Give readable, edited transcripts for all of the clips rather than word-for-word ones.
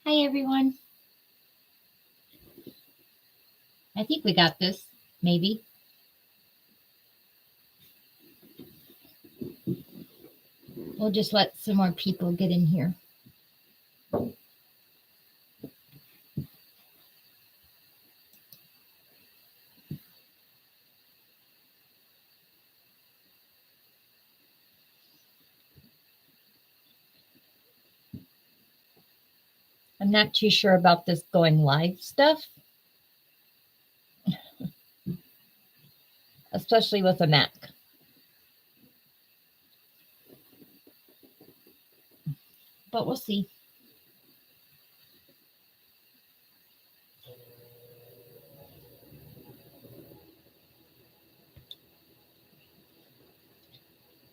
Hi, everyone. I think we got this, maybe. We'll just let some more people get in here. I'm not too sure about this going live stuff, especially with a Mac. But we'll see.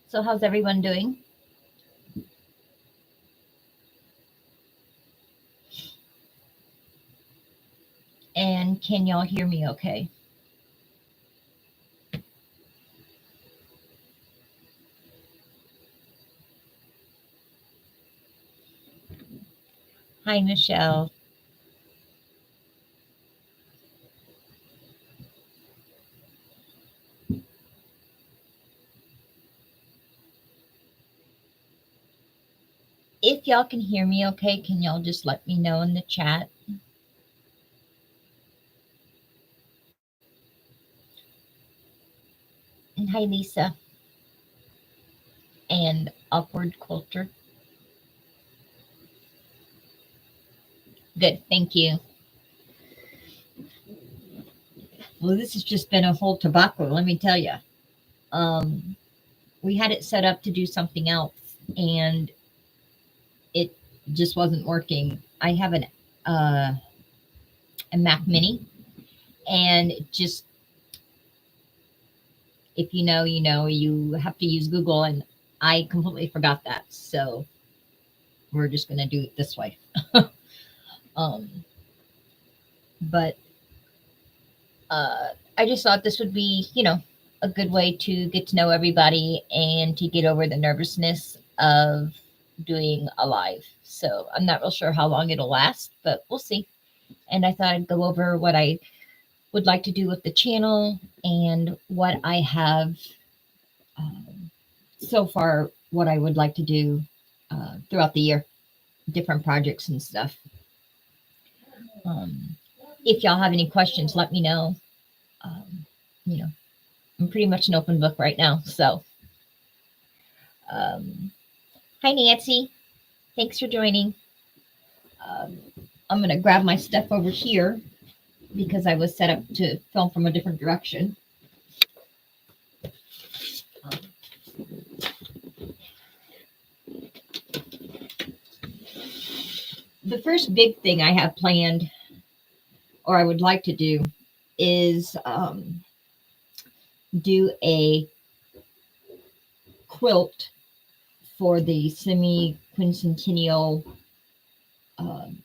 So, how's everyone doing? And can y'all hear me okay? Hi, Michelle. If y'all can hear me okay, can y'all just let me know in the chat? And hi, Lisa. And Awkward Quilter. Good, thank you. Well, this has just been a whole tobacco, let me tell you. We had it set up to do something else, and it just wasn't working. I have a Mac Mini, and just if you know, you know, you have to use Google, and I completely forgot that. So we're just going to do it this way. um, but I just thought this would be, a good way to get to know everybody and to get over the nervousness of doing a live. So I'm not real sure how long it'll last, but we'll see. And I thought I'd go over what I would like to do with the channel and what I have so far, what I would like to do throughout the year, different projects and stuff. Um, if y'all have any questions, let me know. Um, you know, I'm pretty much an open book right now. So, hi, Nancy. Thanks for joining. Um, I'm going to grab my stuff over here because I was set up to film from a different direction. The first big thing I have planned, or I would like to do, is do a quilt for the semi-quincentennial um,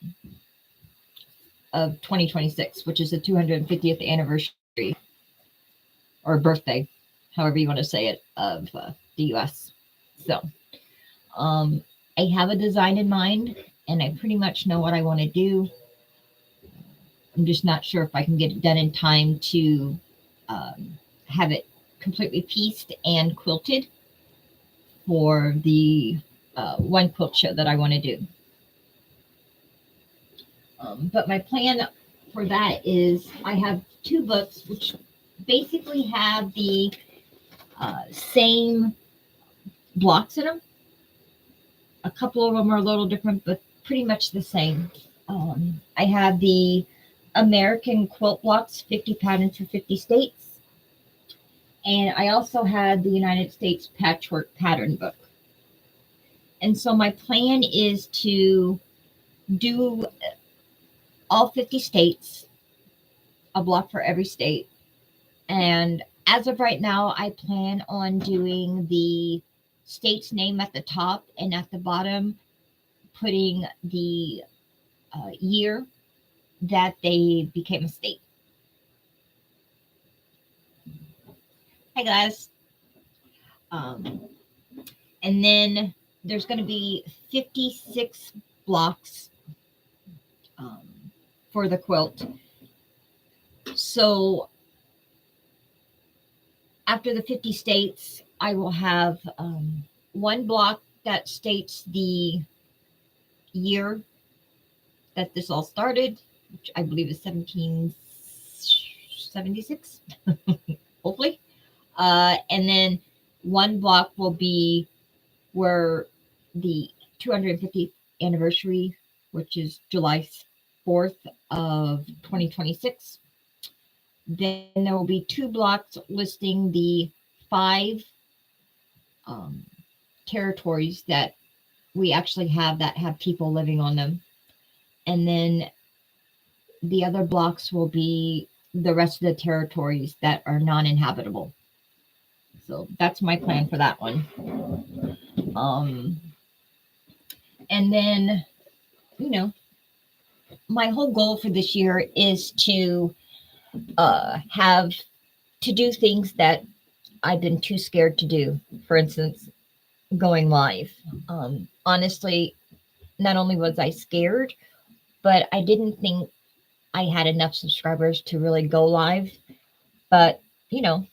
of 2026, which is the 250th anniversary or birthday, however you want to say it, of the U.S. So I have a design in mind, and I pretty much know what I want to do. I'm just not sure if I can get it done in time to have it completely pieced and quilted for the one quilt show that I want to do. But my plan for that is I have two books which basically have the same blocks in them. A couple of them are a little different, but pretty much the same. I have the American Quilt Blocks 50 Patterns for 50 States. And I also had the United States Patchwork Pattern Book. And so my plan is to do all 50 states, a block for every state. And as of right now, I plan on doing the state's name at the top and at the bottom, putting the year that they became a state. Hi, guys. Um, and then there's going to be 56 blocks for the quilt. So after the 50 states, I will have one block that states the year that this all started, which I believe is 1776, hopefully. And then one block will be where the 250th anniversary, which is July 4th of 2026. Then there will be two blocks listing the 5 territories that we actually have that have people living on them. And then the other blocks will be the rest of the territories that are non-inhabitable. So that's my plan for that one. And then, you know, my whole goal for this year is to have to do things that I've been too scared to do. For instance, going live. Honestly, not only was I scared, but I didn't think I had enough subscribers to really go live. But, you know,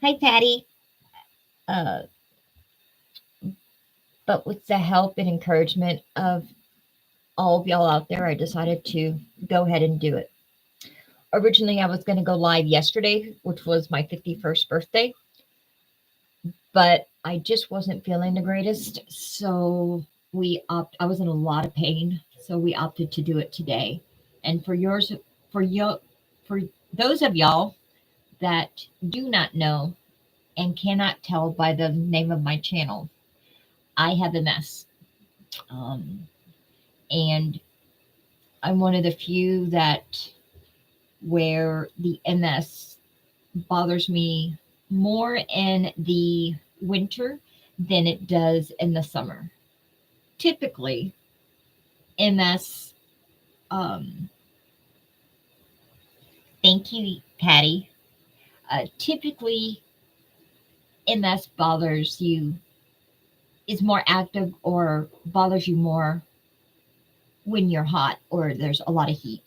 hi, Patty. But with the help and encouragement of all of y'all out there, I decided to go ahead and do it. Originally, I was going to go live yesterday, which was my 51st birthday, but I just wasn't feeling the greatest. So I was in a lot of pain. So we opted to do it today. And for those of y'all that do not know and cannot tell by the name of my channel, I have MS. And I'm one of the few that where the MS bothers me more in the winter than it does in the summer. Typically, MS, thank you, Patty. Typically, MS bothers you, is more active or bothers you more when you're hot or there's a lot of heat.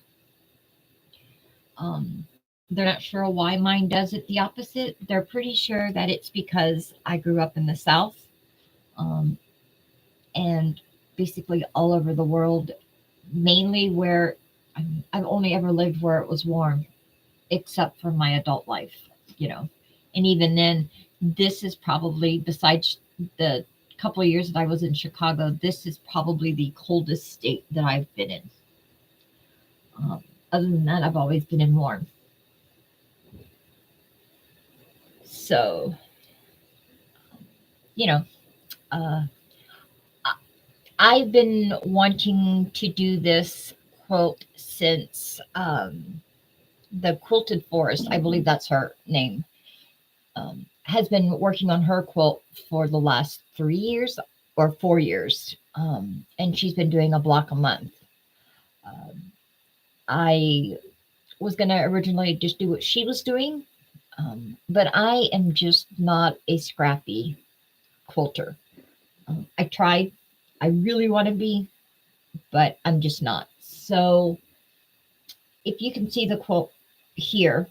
They're not sure why mine does it the opposite. They're pretty sure that it's because I grew up in the South, and basically all over the world, mainly where I've only ever lived where it was warm, except for my adult life, you know. And even then, this is probably, besides the couple of years that I was in Chicago, this is probably the coldest state that I've been in. Other than that, I've always been in warm. So, you know, I've been wanting to do this quilt since the Quilted Forest, I believe that's her name, has been working on her quilt for the last 3 years or 4 years. And she's been doing a block a month. I was going to originally just do what she was doing, but I am just not a scrappy quilter. I tried. I really want to be, but I'm just not. So if you can see the quilt here,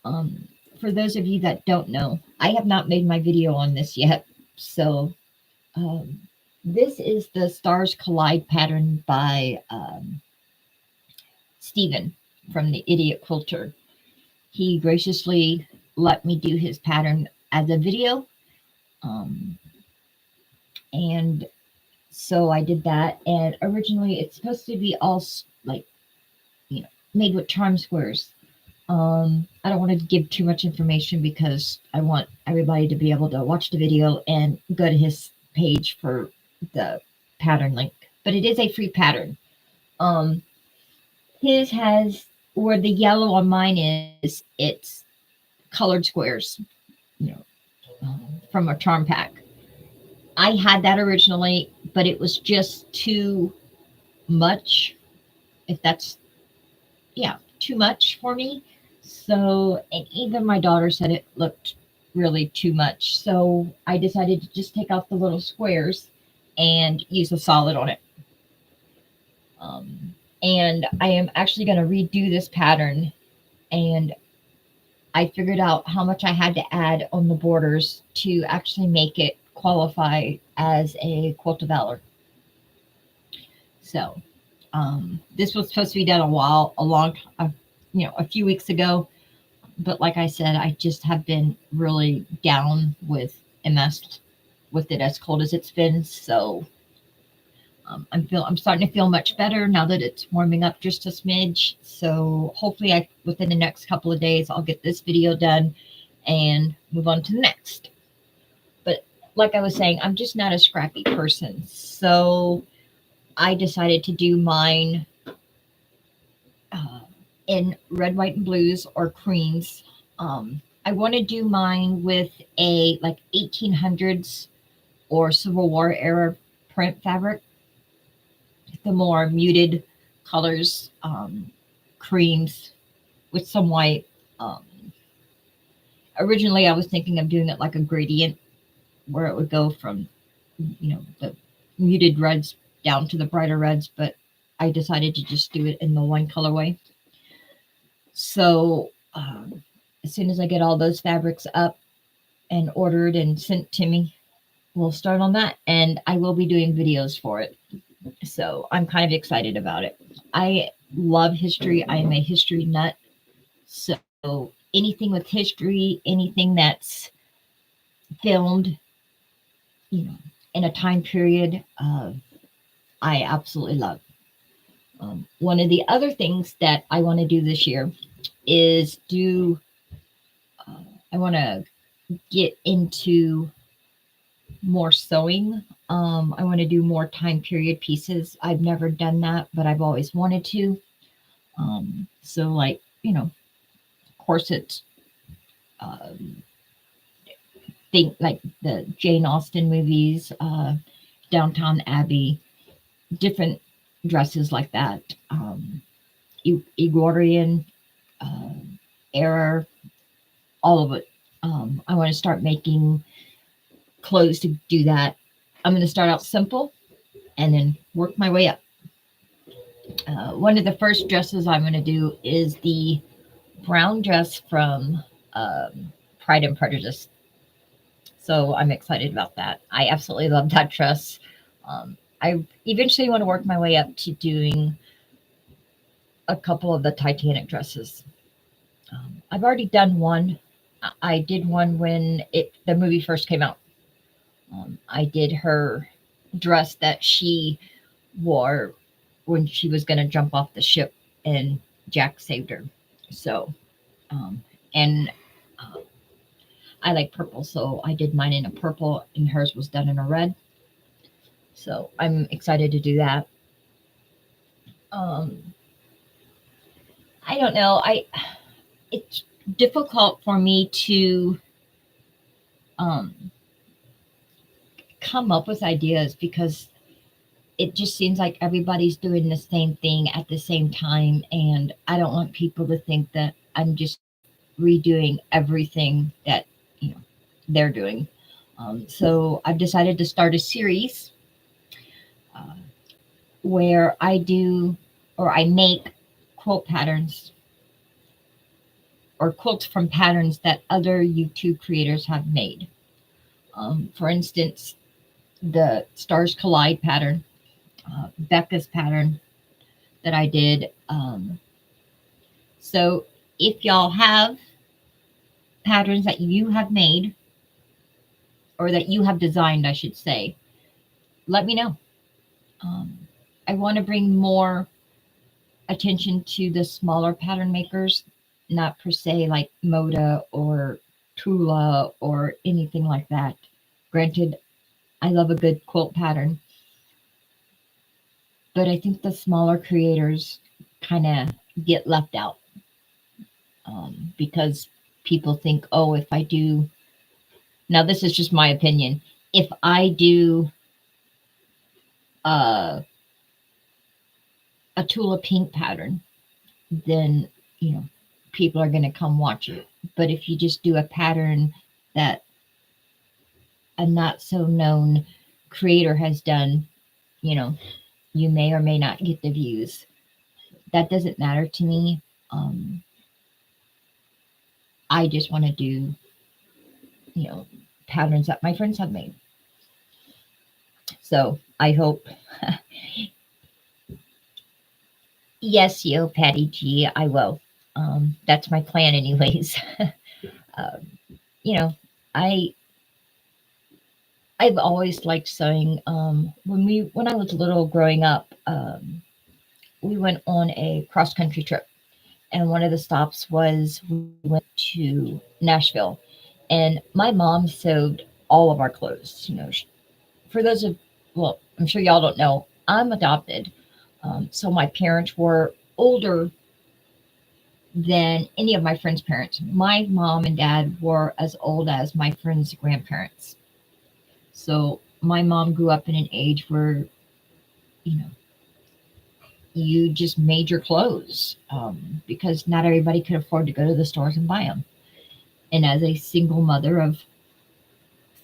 for those of you that don't know, I have not made my video on this yet. So this is the Stars Collide pattern by Stephen from the Idiot Quilter. He graciously let me do his pattern as a video. And so I did that. And originally it's supposed to be all like, you know, made with charm squares. I don't want to give too much information because I want everybody to be able to watch the video and go to his page for the pattern link. But it is a free pattern. His has, where the yellow on mine is, it's colored squares, you know, from a charm pack. I had that originally, but it was just too much. If that's, yeah, too much for me. So, and even my daughter said it looked really too much. So I decided to just take out the little squares and use a solid on it. And I am actually going to redo this pattern, and I figured out how much I had to add on the borders to actually make it qualify as a quilt of valor. So this was supposed to be done a few weeks ago, but like I said, I just have been really down with MS with it as cold as it's been. So I'm starting to feel much better now that it's warming up just a smidge. So hopefully, within the next couple of days, I'll get this video done and move on to the next. But like I was saying, I'm just not a scrappy person, so I decided to do mine in red, white, and blues or creams. I want to do mine with a like 1800s or Civil War era print fabric, the more muted colors, creams with some white. Um, Originally, I was thinking of doing it like a gradient where it would go from, the muted reds down to the brighter reds, but I decided to just do it in the one colorway. So as soon as I get all those fabrics up and ordered and sent to me, we'll start on that, and I will be doing videos for it. So I'm kind of excited about it. I love history. I am a history nut. So anything with history, anything that's filmed, in a time period, I absolutely love. One of the other things that I want to do this year is I want to get into more sewing. I want to do more time period pieces. I've never done that, but I've always wanted to. So like, corsets, think like the Jane Austen movies, Downton Abbey, different dresses like that. Edwardian era, all of it. I want to start making clothes to do that. I'm going to start out simple and then work my way up. One of the first dresses I'm going to do is the brown dress from Pride and Prejudice. So I'm excited about that. I absolutely love that dress. I eventually want to work my way up to doing a couple of the Titanic dresses. I've already done one. I did one when the movie first came out. I did her dress that she wore when she was going to jump off the ship and Jack saved her. So, and I like purple, so I did mine in a purple, and hers was done in a red. So I'm excited to do that. I don't know. It's difficult for me to come up with ideas because it just seems like everybody's doing the same thing at the same time, and I don't want people to think that I'm just redoing everything that they're doing. So I've decided to start a series where I make quilt patterns or quilts from patterns that other YouTube creators have made. For instance, the Stars Collide pattern, Becca's pattern that I did. So if y'all have patterns that you have made or that you have designed, I should say, let me know. I want to bring more attention to the smaller pattern makers, not per se like Moda or Tula or anything like that. Granted, I love a good quilt pattern, but I think the smaller creators kind of get left out because people think, oh, if I do, now this is just my opinion, if I do a Tula pink pattern, then people are going to come watch it. But if you just do a pattern that a not so known creator has done, you may or may not get the views. that doesn't matter to me. Um, I just want to do, you know, patterns that my friends have made. So I hope, yes, yo, Patty G, I will. That's my plan, anyways. um, you know, I I've always liked sewing. When I was little, growing up, we went on a cross country trip, and one of the stops was we went to Nashville, and my mom sewed all of our clothes. For those of well, I'm sure y'all don't know, I'm adopted, so my parents were older than any of my friends' parents. My mom and dad were as old as my friends' grandparents. So my mom grew up in an age where, you know, you just made your clothes because not everybody could afford to go to the stores and buy them. And as a single mother of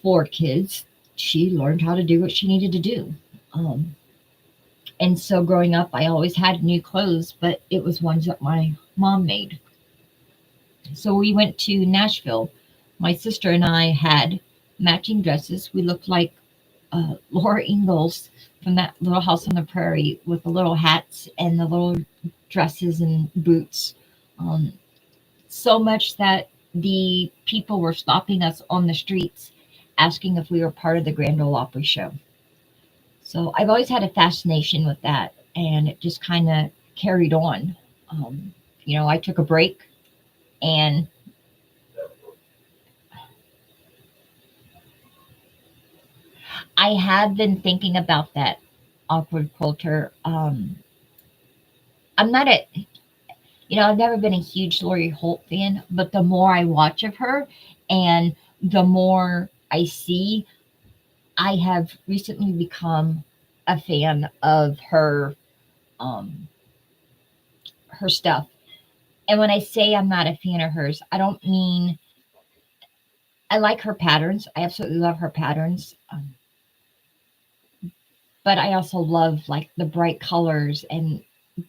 four kids, she learned how to do what she needed to do. Um, and so growing up, I always had new clothes, but it was ones that my mom made. So we went to Nashville. My sister and I had matching dresses. We looked like Laura Ingalls from that Little House on the Prairie with the little hats and the little dresses and boots. Um, so much that the people were stopping us on the streets asking if we were part of the Grand Ole Opry show. So I've always had a fascination with that, and it just kind of carried on. Um, I took a break, and I have been thinking about that awkward quilter. I'm not a I've never been a huge Lori Holt fan, but the more I watch of her and the more I see, I have recently become a fan of um her stuff. And when I say I'm not a fan of hers, I don't mean I like her patterns. I absolutely love her patterns. But I also love like the bright colors and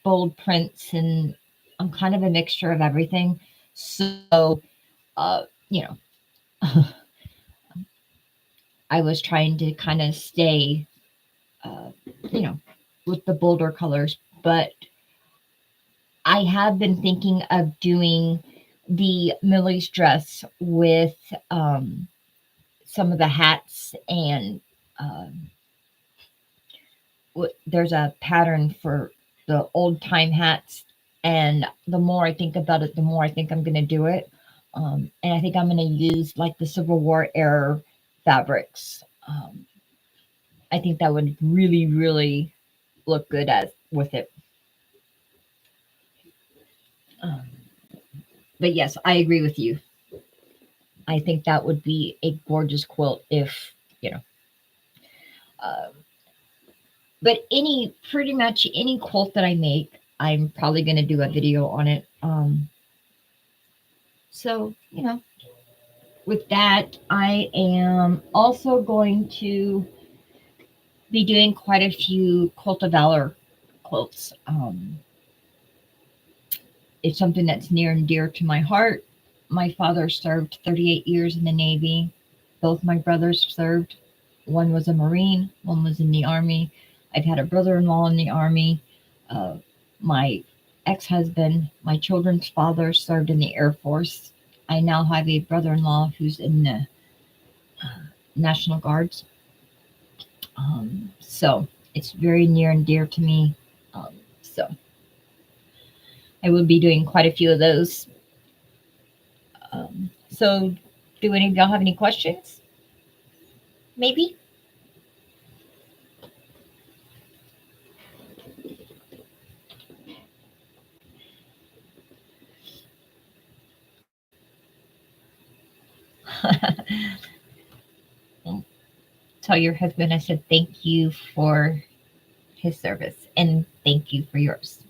bold prints, and I'm kind of a mixture of everything. So, uh, you know, I was trying to kind of stay, uh, you know, with the bolder colors, but I have been thinking of doing the Millie's dress with some of the hats and um, there's a pattern for the old time hats. And the more I think about it, the more I think I'm going to do it. And I think I'm going to use like the Civil War era fabrics. I think that would really, really look good as with it. Um, but yes, I agree with you. I think that would be a gorgeous quilt if you know. Uh, but pretty much any quilt that I make, I'm probably going to do a video on it. So with that, I am also going to be doing quite a few Quilt of Valor quilts. It's something that's near and dear to my heart. My father served 38 years in the Navy. Both my brothers served. One was a Marine, one was in the Army. I've had a brother in law in the Army. Uh, my ex husband, my children's father, served in the Air Force. I now have a brother in law who's in the National Guards. So it's very near and dear to me. So I will be doing quite a few of those. So, do any of y'all have any questions? Maybe? Tell your husband I said thank you for his service and thank you for yours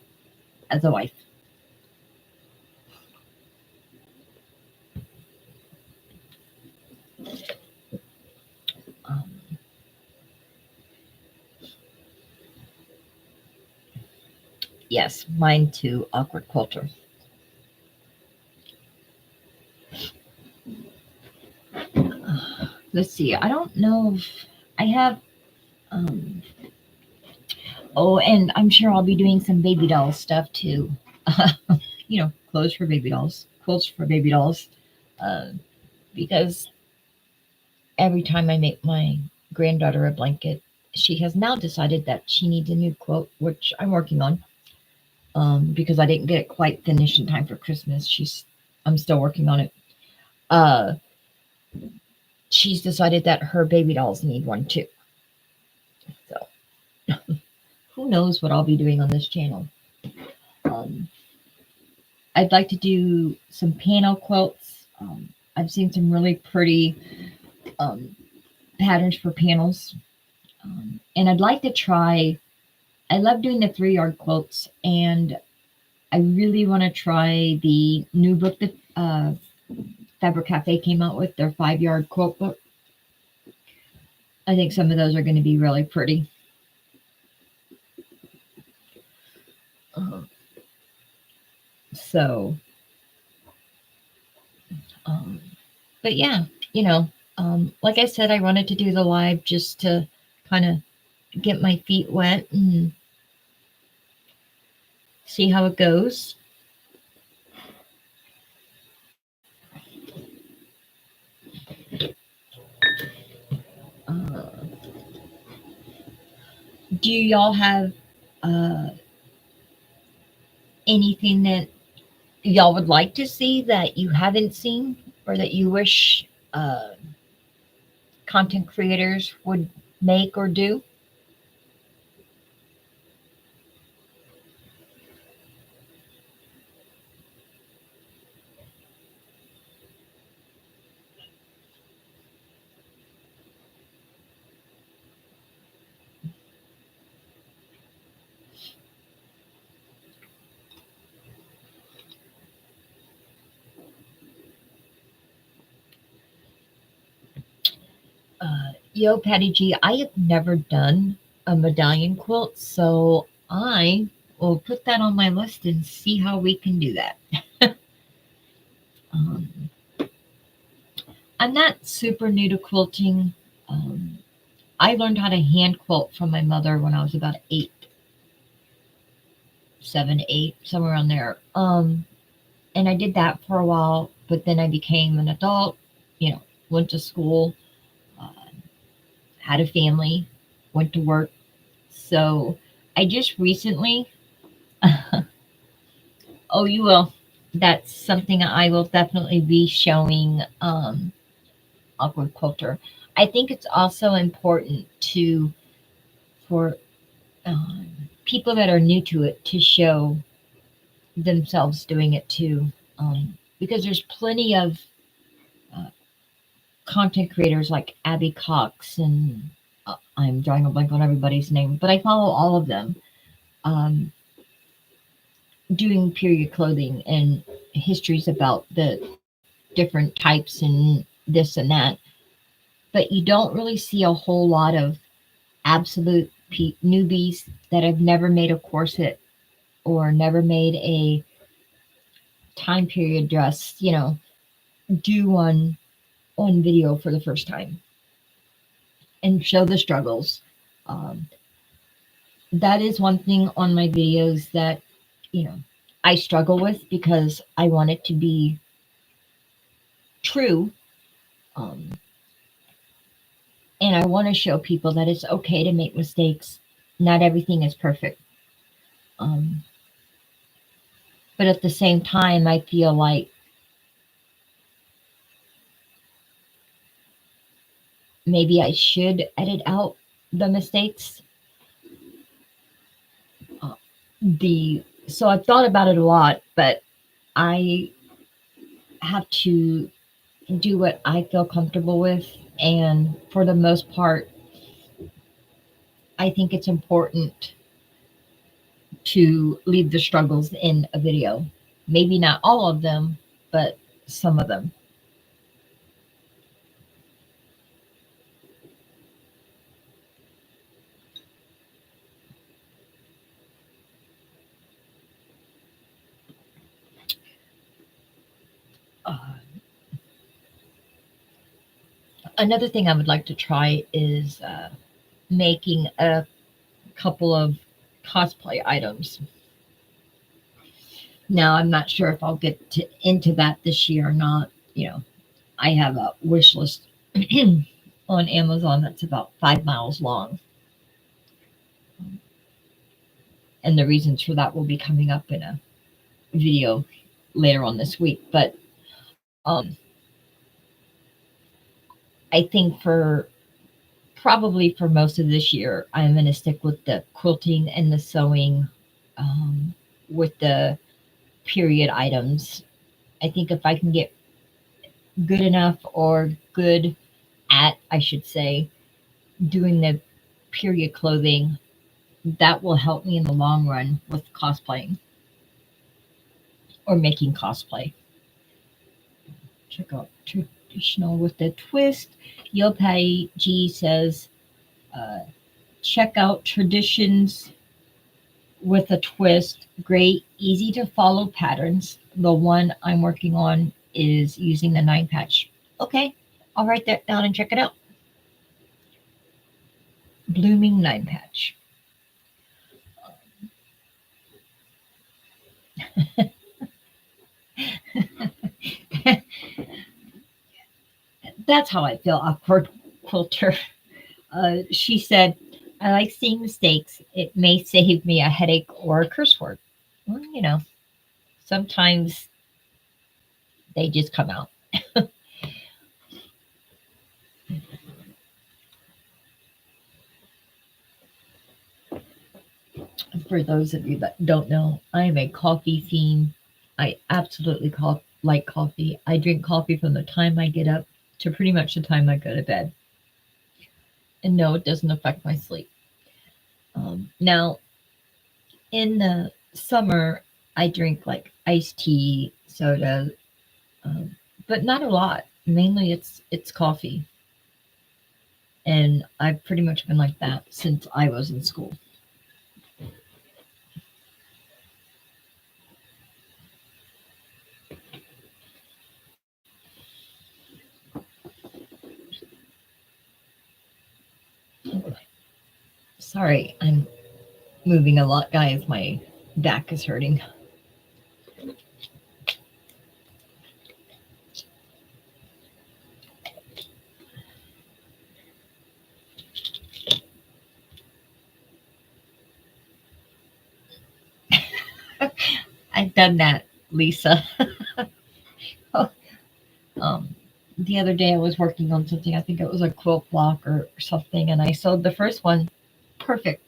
as a wife. Um, Yes, mine too, Awkward Quilter. Let's see. I don't know if I have. Um, oh, and I'm sure I'll be doing some baby doll stuff too. Clothes for baby dolls, quilts for baby dolls. Uh, because every time I make my granddaughter a blanket, she has now decided that she needs a new quilt, which I'm working on. Because I didn't get it quite finished in time for Christmas. I'm still working on it. Uh, she's decided that her baby dolls need one too. So who knows what I'll be doing on this channel. Um, I'd like to do some panel quilts. I've seen some really pretty um, patterns for panels. And I'd like to try, I love doing the 3-yard quilts, and I really want to try the new book that Fabric Cafe came out with, their 5-yard quilt book. I think some of those are going to be really pretty. So, um, but yeah, like I said, I wanted to do the live just to kind of get my feet wet and see how it goes. Uh, do y'all have uh, anything that y'all would like to see that you haven't seen or that you wish uh, content creators would make or do? Yo, Patty G, I have never done a medallion quilt, so I will put that on my list and see how we can do that. um, I'm not super new to quilting. Um, I learned how to hand quilt from my mother when I was about 8, 7, 8, somewhere around there. And I did that for a while, but then I became an adult, went to school, uh, had a family, went to work. So I just recently, oh, you will. That's something I will definitely be showing Awkward Quilter. I think it's also important for people that are new to it to show themselves doing it too, because there's plenty of uh, content creators like Abby Cox and I'm drawing a blank on everybody's name, but I follow all of them um, doing period clothing and histories about the different types and this and that. But you don't really see a whole lot of absolute newbies that have never made a corset or never made a time period dress, do one on video for the first time and show the struggles. Um, that is one thing on my videos that, you know, I struggle with because I want it to be true. Um, and I want to show people that it's okay to make mistakes. Not everything is perfect. Um, but at the same time, I feel like maybe I should edit out the mistakes. Uh, so I've thought about it a lot, but I have to do what I feel comfortable with. And for the most part, I think it's important to leave the struggles in a video. Maybe not all of them, but some of them. Another thing I would like to try is making a couple of cosplay items. Now, I'm not sure if I'll get into that this year or not. I have a wish list on Amazon that's about 5 miles long. And the reasons for that will be coming up in a video later on this week. But I think probably for most of this year, I'm going to stick with the quilting and the sewing with the period items. I think if I can get good enough or good at, I should say, doing the period clothing, that will help me in the long run with cosplaying or making cosplay. Check out traditional with the twist. Yopai G says, check out traditions with a twist. Great, easy to follow patterns. The one I'm working on is using the 9 patch. Okay, I'll write that down and check it out. Blooming 9 patch. That's how I feel, awkward quilter. She said, I like seeing mistakes. It may save me a headache or a curse word. Well, sometimes they just come out. For those of you that don't know, I am a coffee fiend. I absolutely like coffee. I drink coffee from the time I get up to pretty much the time I go to bed. And no, it doesn't affect my sleep. Now, in the summer, I drink like iced tea, soda, but not a lot. Mainly, it's coffee, and I've pretty much been like that since I was in school. Sorry, I'm moving a lot, guys. My back is hurting. I've done that, Lisa. um, the other day I was working on something. I think it was a quilt block or something, and I sewed the first one perfect.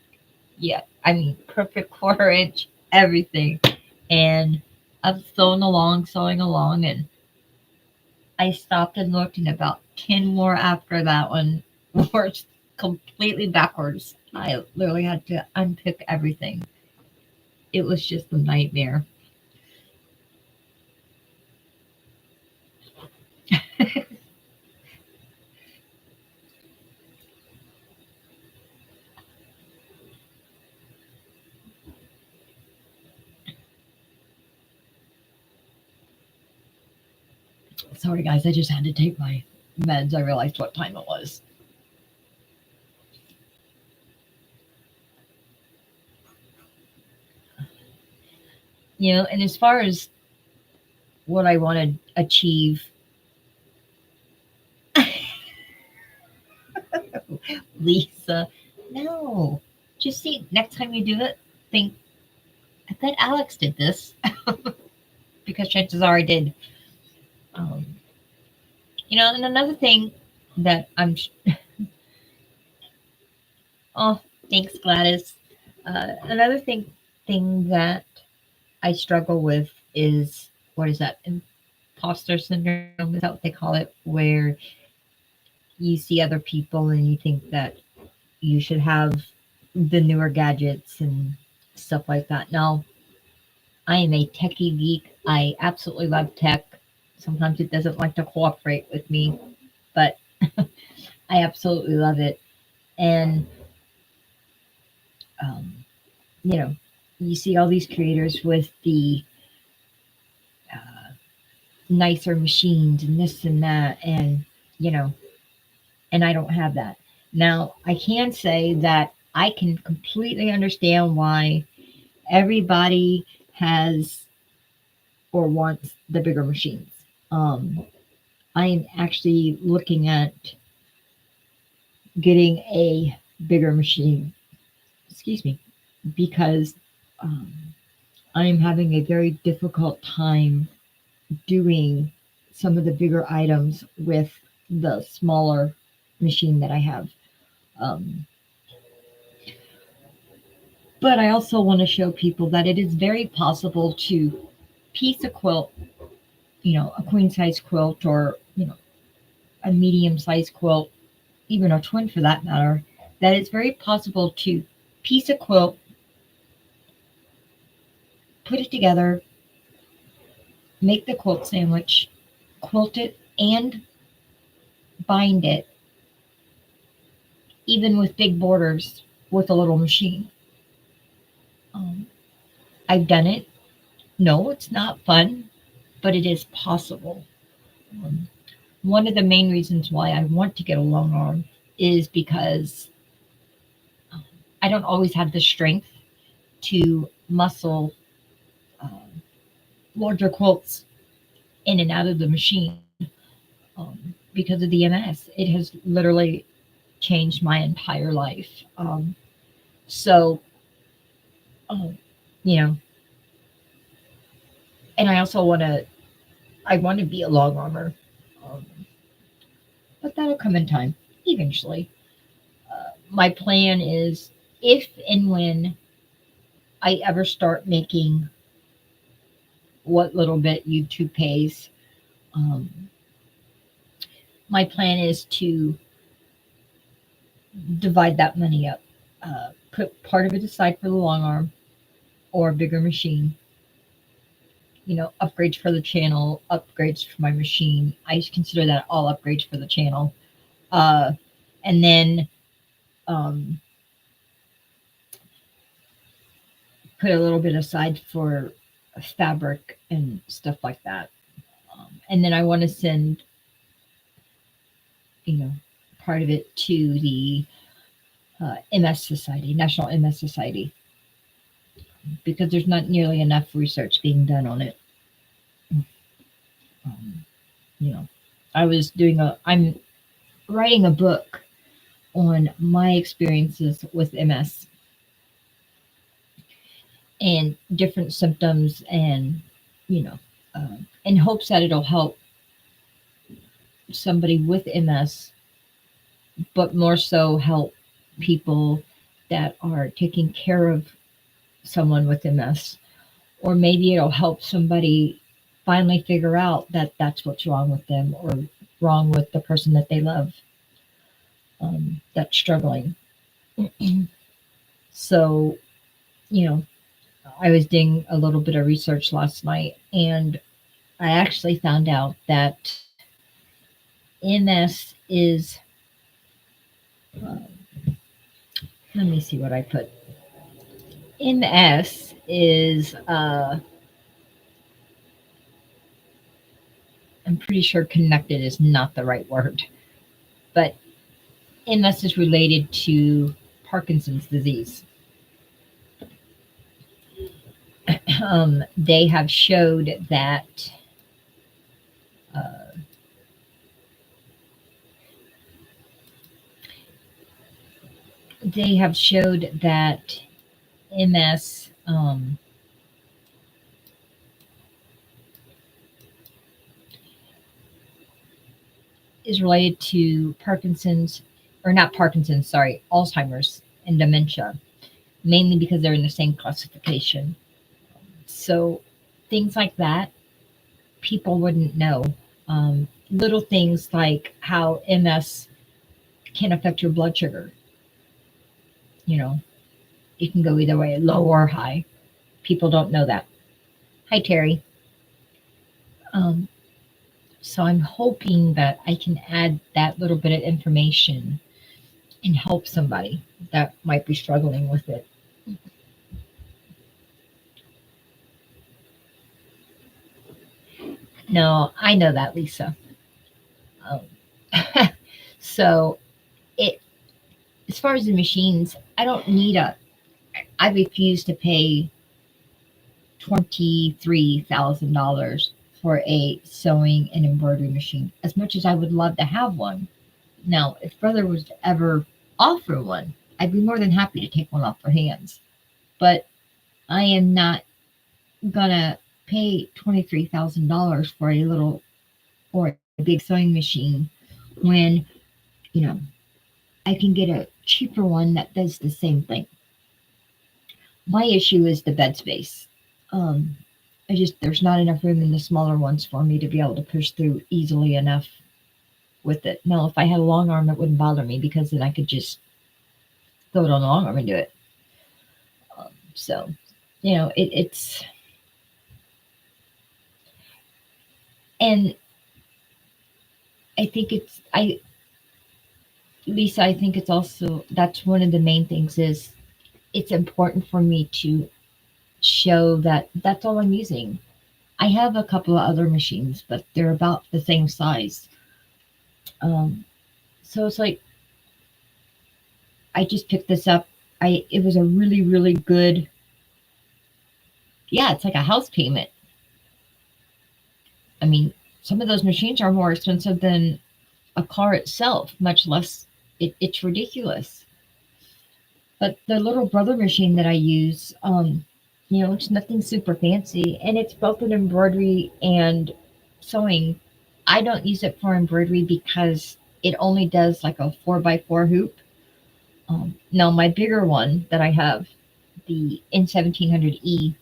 Yeah, I mean perfect, 1/4 inch, everything. And I'm sewing along, and I stopped and looked, and about 10 more after that one were completely backwards. I literally had to unpick everything. It was just a nightmare. Sorry, guys, I just had to take my meds. I realized what time it was. And as far as what I want to achieve, Lisa, no. Just see, next time you do it, think, I bet Alex did this. Because chances are I did. Um, and another thing that oh, thanks, Gladys. Another thing that I struggle with is, what is that? Imposter syndrome, is that what they call it? Where you see other people and you think that you should have the newer gadgets and stuff like that. Now, I am a techie geek. I absolutely love tech. Sometimes it doesn't like to cooperate with me, but I absolutely love it. And, um, you know, you see all these creators with the nicer machines and this and that. And, you know, and I don't have that. Now, I can say that I can completely understand why everybody has or wants the bigger machines. Um, I am actually looking at getting a bigger machine, excuse me, because um, I am having a very difficult time doing some of the bigger items with the smaller machine that I have. Um, but I also want to show people that it is very possible to piece a quilt, a queen size quilt, or, a medium size quilt, even a twin for that matter, that it's very possible to piece a quilt, put it together, make the quilt sandwich, quilt it, and bind it, even with big borders, with a little machine. Um, I've done it. No, it's not fun, but it is possible. Um, One of the main reasons why I want to get a long arm is because um, I don't always have the strength to muscle um, larger quilts in and out of the machine because of the MS. It has literally changed my entire life. So, um, you know, and I also I want to be a long armor, um, but that'll come in time eventually. My plan is if and when I ever start making what little bit YouTube pays, um, my plan is to divide that money up, put part of it aside for the long arm or a bigger machine. Upgrades for the channel, upgrades for my machine. I consider that all upgrades for the channel. Uh, and then um, put a little bit aside for fabric and stuff like that. And then I want to send, you know, part of it to the MS Society, National MS Society, because there's not nearly enough research being done on it. Um, you know, I'm writing a book on my experiences with MS and different symptoms, and in hopes that it'll help somebody with MS, but more so help people that are taking care of someone with MS, or maybe it'll help somebody finally figure out that that's what's wrong with them or wrong with the person that they love, that's struggling. So, you know, I was doing a little bit of research last night, and I actually found out that MS is, uh, let me see what I put. MS is, I'm pretty sure connected is not the right word, but MS is related to Parkinson's disease. They have showed that uh, they have showed that MS is related to Parkinson's, or not Parkinson's, sorry, Alzheimer's and dementia, mainly because they're in the same classification. So things like that, people wouldn't know. Little things like how MS can affect your blood sugar. You know, it can go either way, low or high. People don't know that. Hi, Terry. Um, so I'm hoping that I can add that little bit of information and help somebody that might be struggling with it. No, I know that, Lisa. Um, So it, as far as the machines, I refuse to pay $23,000 for a sewing and embroidery machine, as much as I would love to have one. Now, if brother was to ever offer one, I'd be more than happy to take one off their hands. But I am not gonna pay $23,000 for a little or a big sewing machine when, you know, I can get a cheaper one that does the same thing. My issue is the bed space. Um, there's not enough room in the smaller ones for me to be able to push through easily enough with it. Now, if I had a long arm, it wouldn't bother me because then I could just throw it on the long arm and do it. So, it's, and I think Lisa, I think it's also, that's one of the main things is it's important for me to show that that's all I'm using. I have a couple of other machines, but they're about the same size. Um, so it's like I just picked this up. It was a really, really good, yeah, it's like a house payment. I mean, some of those machines are more expensive than a car itself, much less it's ridiculous. But the little brother machine that I use, it's nothing super fancy, and it's both an embroidery and sewing. I don't use it for embroidery because it only does like a 4x4 hoop. Now, my bigger one that I have, the N1700E,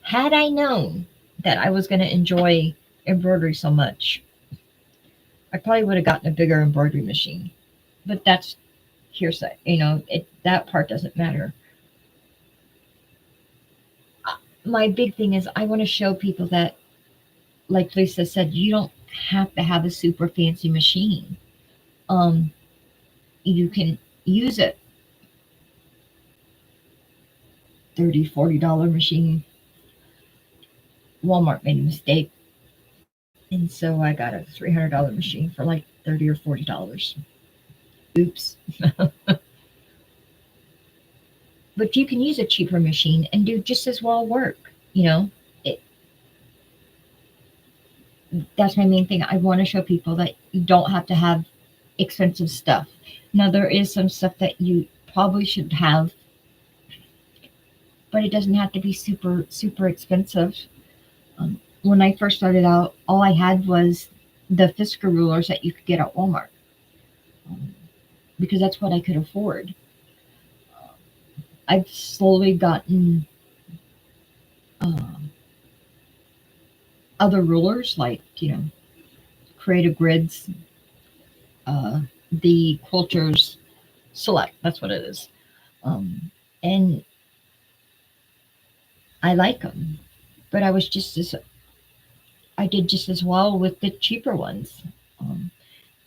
had I known that I was going to enjoy embroidery so much, I probably would have gotten a bigger embroidery machine. But that's hearsay. That part doesn't matter. My big thing is I want to show people that, like Lisa said, you don't have to have a super fancy machine. Um, you can use it. $30, $40 machine. Walmart made a mistake, and so I got a $300 machine for like $30 or $40. Oops. But you can use a cheaper machine and do just as well work. It, that's my main thing. I want to show people that you don't have to have expensive stuff. Now, there is some stuff that you probably should have, but it doesn't have to be super, super expensive. When I first started out, all I had was the Fisker rulers that you could get at Walmart, because that's what I could afford. I've slowly gotten uh, other rulers like, Creative Grids, the Quilters Select, that's what it is. And I like them, but I did just as well with the cheaper ones.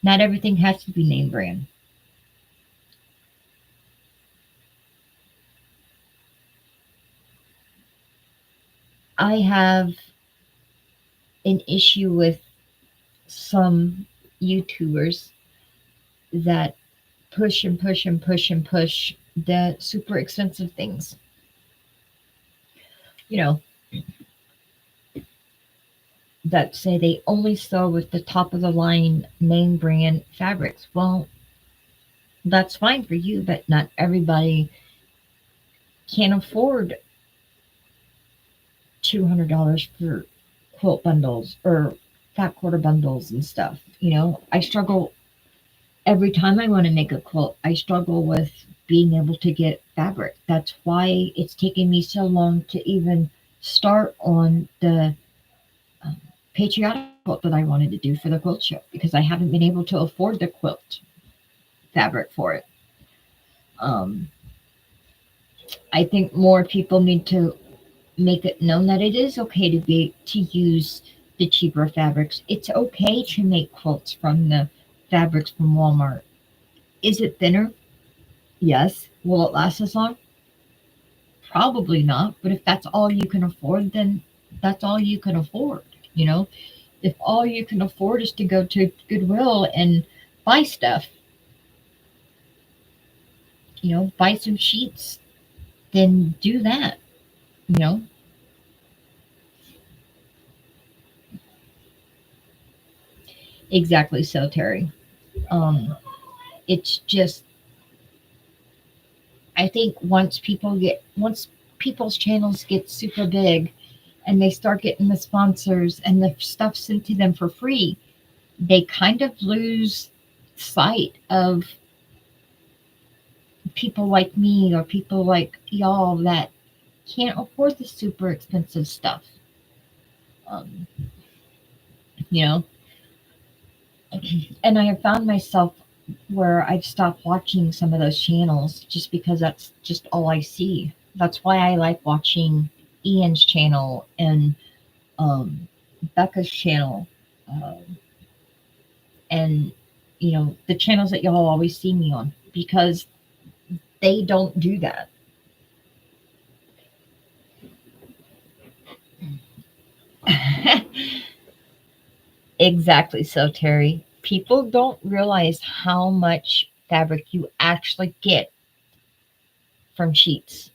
Not everything has to be name brand. I have an issue with some YouTubers that push and push and push and push the super expensive things. You know, that say they only sew with the top of the line name brand fabrics. Well, that's fine for you, but not everybody can afford $200 for quilt bundles or fat quarter bundles and stuff. I struggle every time I want to make a quilt. I struggle with being able to get fabric. That's why it's taken me so long to even start on the patriotic quilt that I wanted to do for the quilt show, because I haven't been able to afford the quilt fabric for it. I think more people need to make it known that it is okay to use the cheaper fabrics. It's okay to make quilts from the fabrics from Walmart. Is it thinner? Yes. Will it last as long? Probably not. But if that's all you can afford, then that's all you can afford. You know, If all you can afford is to go to Goodwill and buy stuff, buy some sheets, then do that, you know. Exactly so, Terry. Um, it's just, I think once people's channels get super big and they start getting the sponsors and the stuff sent to them for free, they kind of lose sight of people like me or people like y'all that can't afford the super expensive stuff. Um, you know, and I have found myself where I've stopped watching some of those channels just because that's just all I see. That's why I like watching Ian's channel and Becca's channel, um, and the channels that y'all always see me on, because they don't do that. Exactly so, Terry. People don't realize how much fabric you actually get from sheets.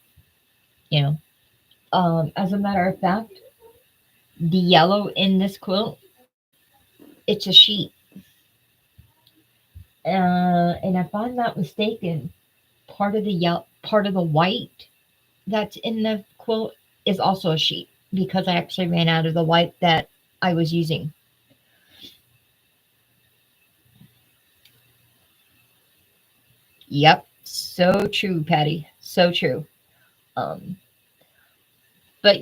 You know, as a matter of fact, the yellow in this quilt, it's a sheet. And if I'm not mistaken, part of the white that's in the quilt is also a sheet, because I actually ran out of the white that I was using. Yep, so true, Patty. So true. Um, but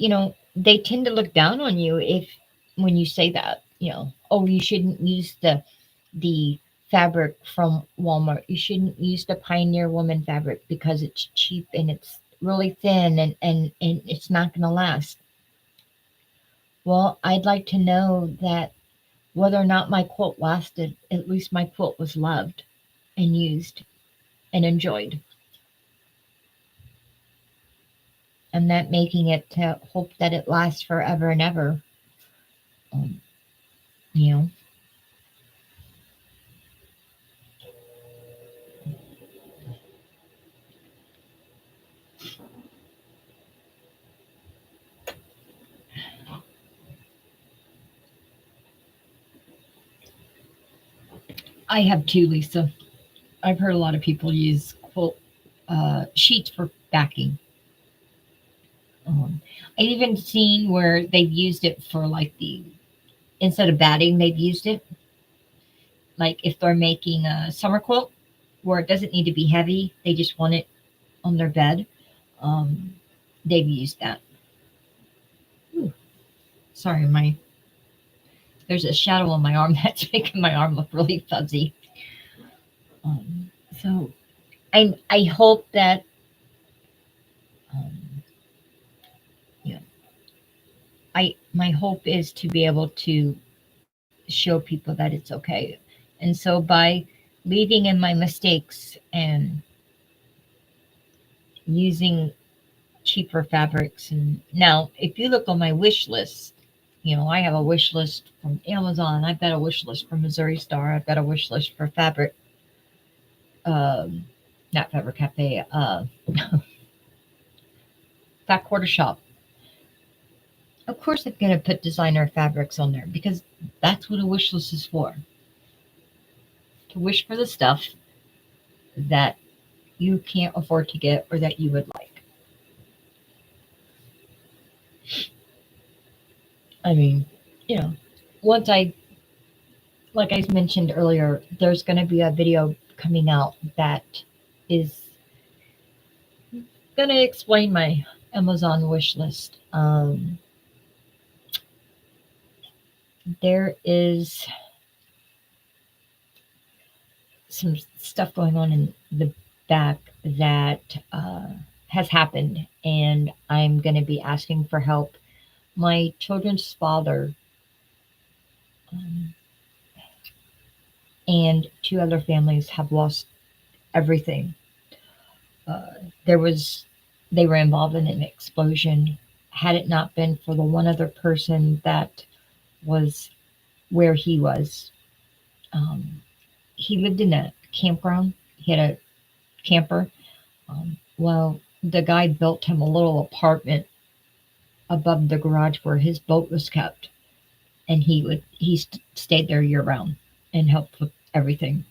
they tend to look down on you if when you say that. Oh, you shouldn't use the fabric from Walmart. You shouldn't use the Pioneer Woman fabric because it's cheap and it's really thin, and it's not going to last. Well, I'd like to know that whether or not my quilt lasted, at least my quilt was loved and used and enjoyed. And that making it to hope that it lasts forever and ever. Um, you know, I have too, Lisa. I've heard a lot of people use quilt sheets for backing. I've even seen where they've used it for like instead of batting, they've used it like if they're making a summer quilt where it doesn't need to be heavy, they just want it on their bed. Um, they've used that. Ooh, sorry, there's a shadow on my arm that's making my arm look really fuzzy. So I hope that um, you know my hope is to be able to show people that it's okay. And so by leaving in my mistakes and using cheaper fabrics, and now if you look on my wish list, I have a wish list from Amazon, I've got a wish list from Missouri Star, I've got a wish list for fabric, um, not Fabric Cafe, Fat Quarter Shop. Of course, I'm going to put designer fabrics on there because that's what a wish list is for, to wish for the stuff that you can't afford to get or that you would like. I mean, you know, once like I mentioned earlier, there's going to be a video coming out that is going to explain my Amazon wish list. There is some stuff going on in the back that has happened, and I'm going to be asking for help. My children's father um, and two other families have lost everything. Uh, there was they were involved in an explosion. Had it not been for the one other person that was where he was. Um, he lived in a campground. He had a camper. Well, the guy built him a little apartment above the garage where his boat was kept, and stayed there year round and helped with everything.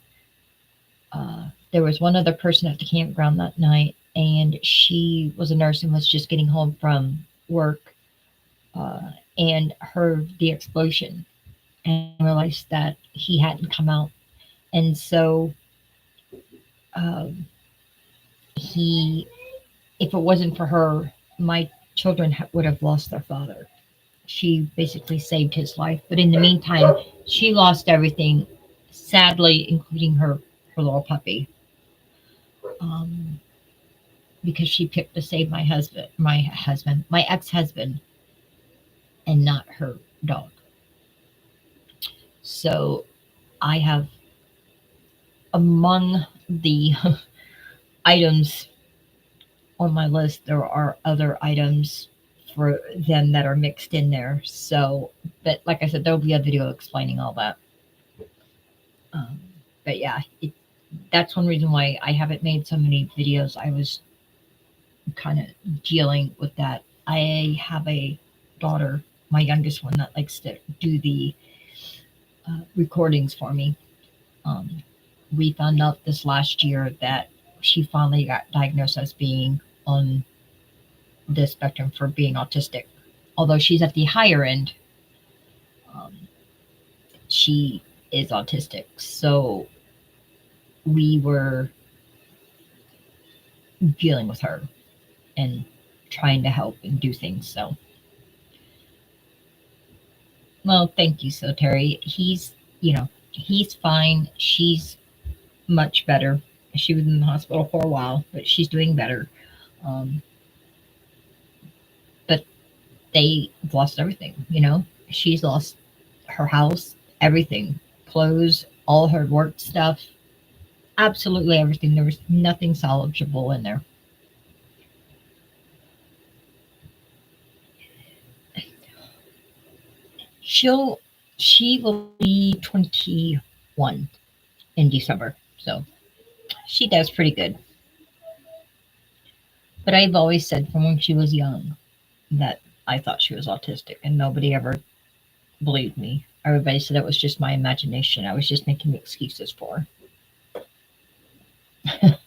There was one other person at the campground that night, and she was a nurse and was just getting home from work, and heard the explosion and realized that he hadn't come out. And so um, he, if it wasn't for her, my children would have lost their father. She basically saved his life. But in the meantime, she lost everything, sadly, including her little puppy, um, because she picked to save my ex-husband, and not her dog. So I have, among the items on my list, there are other items for them that are mixed in there. So, but like I said, there'll be a video explaining all that. Um, but yeah, that's one reason why I haven't made so many videos. I was kind of dealing with that. I have a daughter, my youngest one, that likes to do the recordings for me. Um, we found out this last year that she finally got diagnosed as being on the spectrum for being autistic. Although she's at the higher end, um, she is autistic. So we were dealing with her and trying to help and do things. So, well, thank you. So, Terry, he's fine. She's much better. She was in the hospital for a while, but she's doing better. Um, but they've lost everything. She's lost her house, everything, clothes, all her work stuff, absolutely everything. There was nothing salvageable in there. She'll she will be 21 in December, so she does pretty good. But I've always said from when she was young that I thought she was autistic, and nobody ever believed me. Everybody said it was just my imagination. I was just making excuses for her.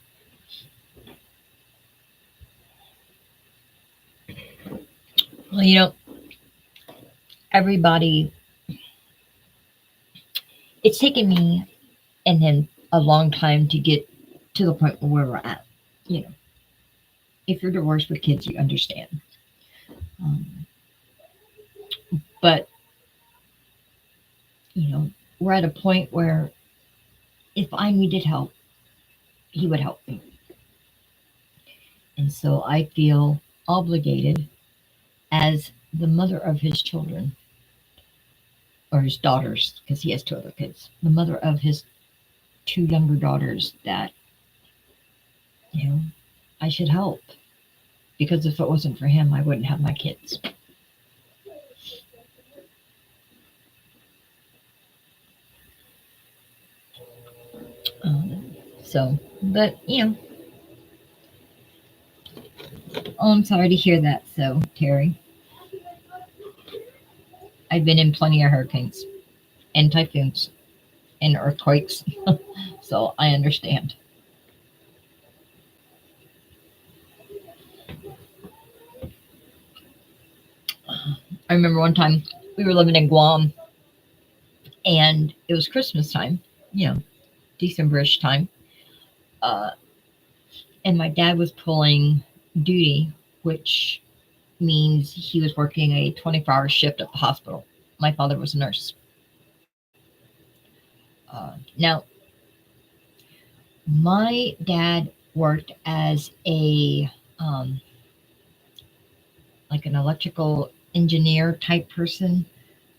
Well, everybody, it's taken me and him a long time to get to the point where we're at. You know, if you're divorced with kids, you understand. Um, but, we're at a point where if I needed help, he would help me. And so I feel obligated as the mother of his children, or his daughters, because he has two other kids, the mother of his two younger daughters, that, I should help. Because if it wasn't for him, I wouldn't have my kids. But, oh, I'm sorry to hear that. So, Terry, I've been in plenty of hurricanes and typhoons and earthquakes, so I understand. I remember one time we were living in Guam, and it was Christmas time, December-ish time. And my dad was pulling duty, which means he was working a 24-hour shift at the hospital. My father was a nurse. Now, my dad worked as like an electrical engineer type person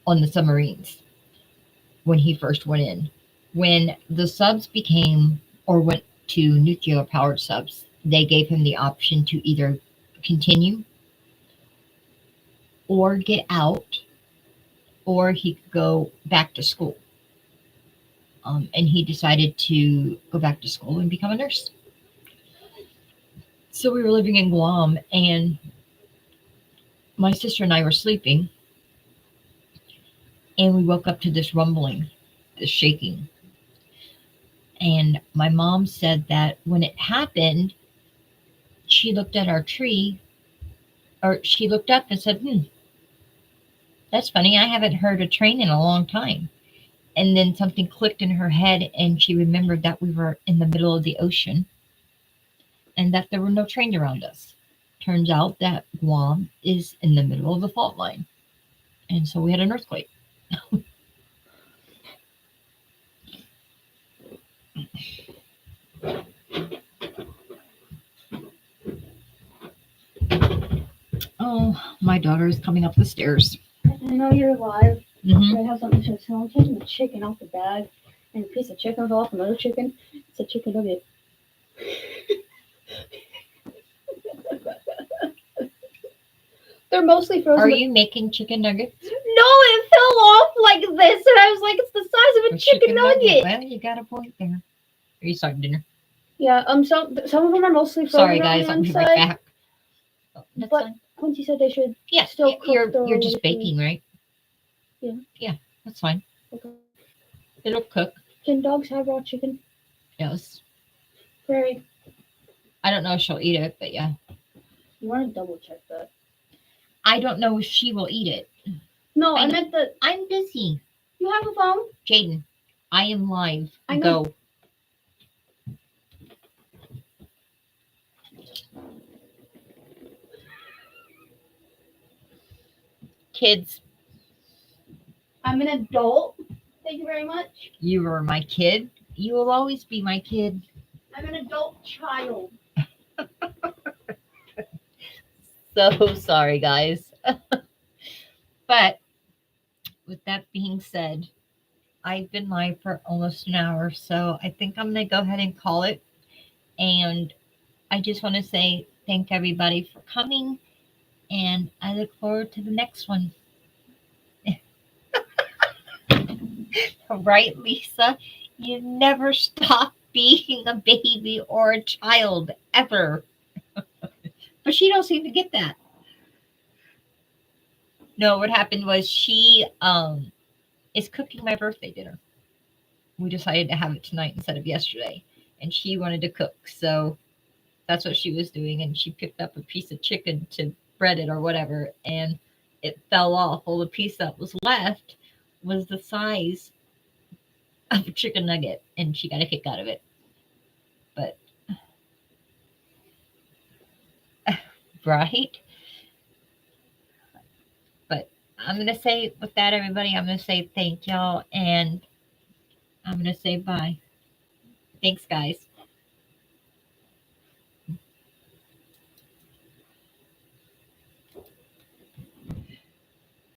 on the submarines when he first went in. When the subs became or went to nuclear powered subs, they gave him the option to either continue or get out or he could go back to school. And he decided to go back to school and become a nurse. So we were living in Guam, and my sister and I were sleeping, and we woke up to this rumbling, this shaking. And my mom said that when it happened, she looked at our tree, or she looked up and said, that's funny. I haven't heard a train in a long time. And then something clicked in her head, and she remembered that we were in the middle of the ocean and that there were no trains around us. Turns out that Guam is in the middle of the fault line. And so we had an earthquake. Oh, my daughter is coming up the stairs. I know you're live. Hmm. I have something to say. So I'm taking the chicken off the bag, and a piece of chicken fell off another chicken. It's a chicken nugget. They're mostly frozen. Are you making chicken nuggets? No, it fell off like this, and I was like, it's the size of a chicken nugget. Well, you got a point there. Are you starting dinner? Yeah. Some of them are mostly frozen. Sorry, guys. I'll be right back. Oh, that's But fine. Quincy said they should. Yeah, still cook you're thoroughly just baking, right? Yeah. Yeah, that's fine. Okay. It'll cook. Can dogs have raw chicken? Yes. Prairie. I don't know if she'll eat it, but yeah. You want to double check that? I don't know if she will eat it. No, I meant that. I'm busy. You have a phone? Jaden, I am live. I know. Go. Kids, I'm an adult. Thank you very much. you are my kid. You will always be my kid. I'm an adult child. So sorry, guys. But with that being said, I've been live for almost an hour, so I think I'm going to go ahead and call it. And I just want to say thank everybody for coming, and I look forward to the next one. Right, Lisa? You never stop being a baby or a child, ever. But she don't seem to get that. No, what happened was she is cooking my birthday dinner. We decided to have it tonight instead of yesterday, and she wanted to cook, so that's what she was doing. And she picked up a piece of chicken to bread it or whatever, and it fell off. Well, the piece that was left was the size of a chicken nugget, and she got a kick out of it. But right? But I'm going to say, with that, everybody, I'm going to say thank y'all, and I'm going to say bye. Thanks, guys.